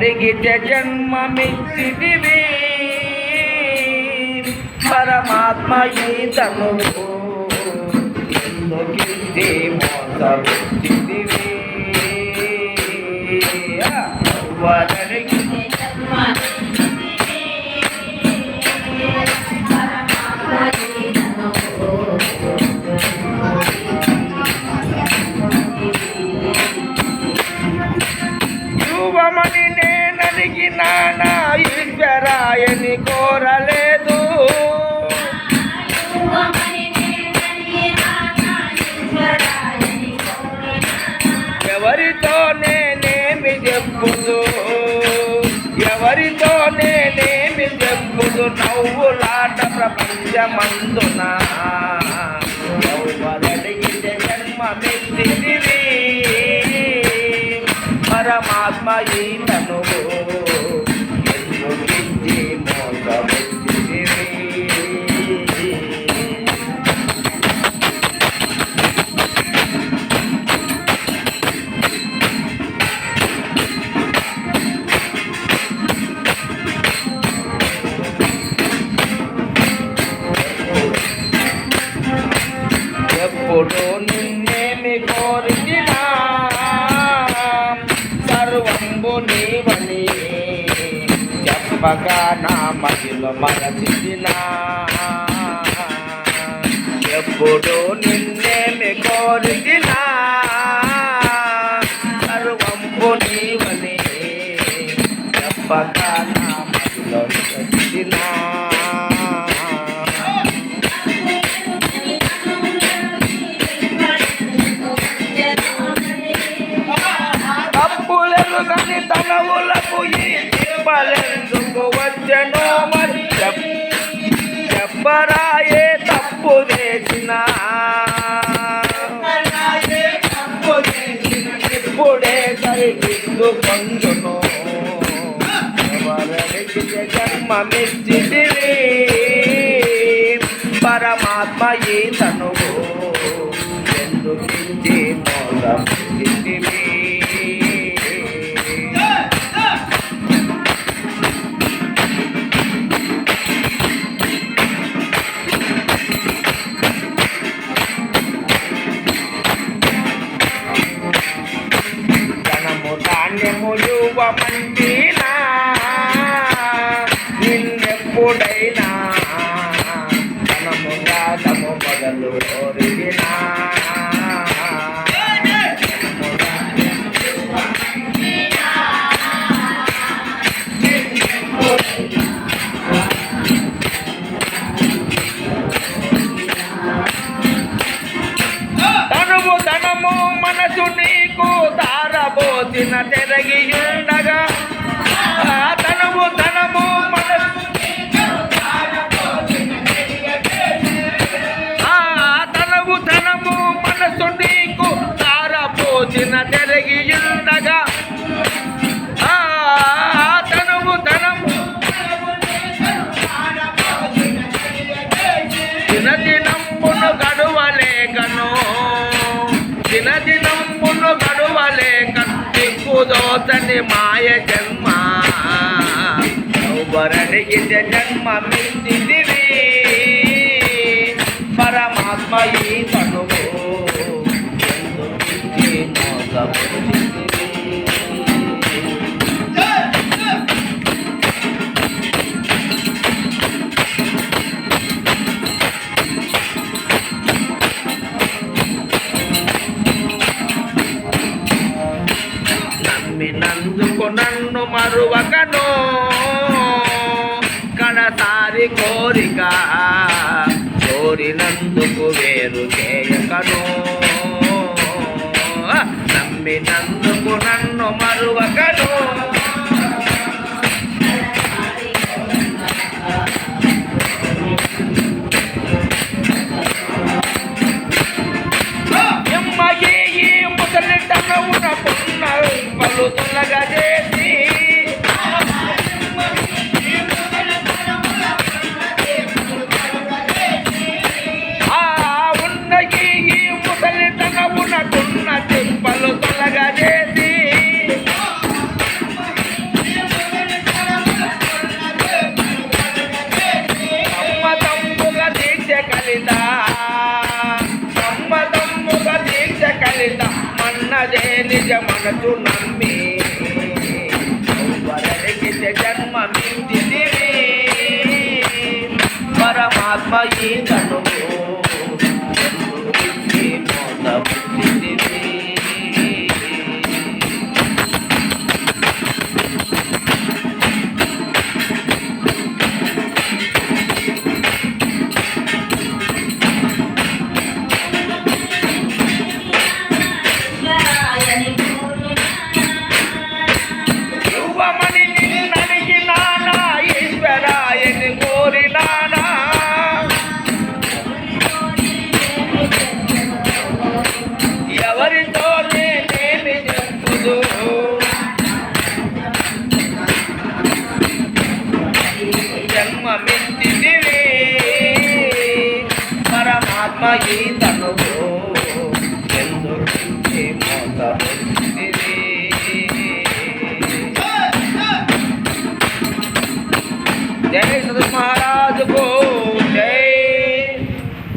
ఎవరడిగితే జన్మమిచ్చితివి పరమాత్మ ఈతను ఎందుకింది మోసపుచ్చితివి ఎవరడిగితే యువమని నేనడిగినా నా ఈశ్వరాయని కోరలేదు ఎవరితో నేనేమి చెప్పుదు ఎవరితో నేనేమి చెప్పుదు నవ్వులాట ప్రపంచమందున ఎవరడిగితే జన్మమెత్తితివి పరమాత్మ ఈతను ఎందుకించి మోసపుచ్చితివి ఎప్పుడు నిన్నేమి కోరినా సర్వంబు నీవని చెప్పక నా మదిలో మరచినా ఎప్పుడు నిన్నేమి కోరినా సర్వంబు నీవని చెప్పక నా మదిలో మరచినా కానీ తనవులకు ఈ తిప్పలెందుకు వచ్చెనో మరి చెప్పరాయే తప్పు చేసిన ఇప్పుడే సరిదిద్దుకొందును ఎవరడిగితే జన్మమిచ్చితివి పరమాత్మ ఈతను ఎందుకించి మోసపుచ్చితివి యువమంటినా నిన్నెప్పుడైనా ధనము గాతము మొదలు కోరినా ధనము మనసు నీకు దారబోసిన తెరగియుండగా ధనము మనసు ధనము మనసు నీకు దారబోసిన తెరగియుండగా ధనము దినదినమును గడువలేకను దినదినమును గడువలేక దిక్కుదోచని మాయ జన్మ ఎవరడిగితే జన్మమిచ్చితివి పరమాత్మ ఈతను ఎందుకించి మోసపుచ్చితివి నమ్మినందుకు నన్ను మరువకను కడసారి కోరిక కోరినందుకు వేరు చేయకను నమ్మినందుకు నన్ను మరువకను ఎమ్మగి ఈ ముసలి తనవున పొన్న పలు తొలగజేసి ఉన్నగి ఈ ముసలి తనవున కొన్న చెంపలు తొలగజేసి మనసు నమ్మి వరడిగితే జన్మమించితివి పరమాత్మ ఈతను మోసపుచ్చితివి యువమని నిన్నడిగినానా ఈశ్వరాయని కోరినానా ఎవరితో నేనేమి చెప్పుదు జన్మమిచ్చితివి పరమాత్మ ఈ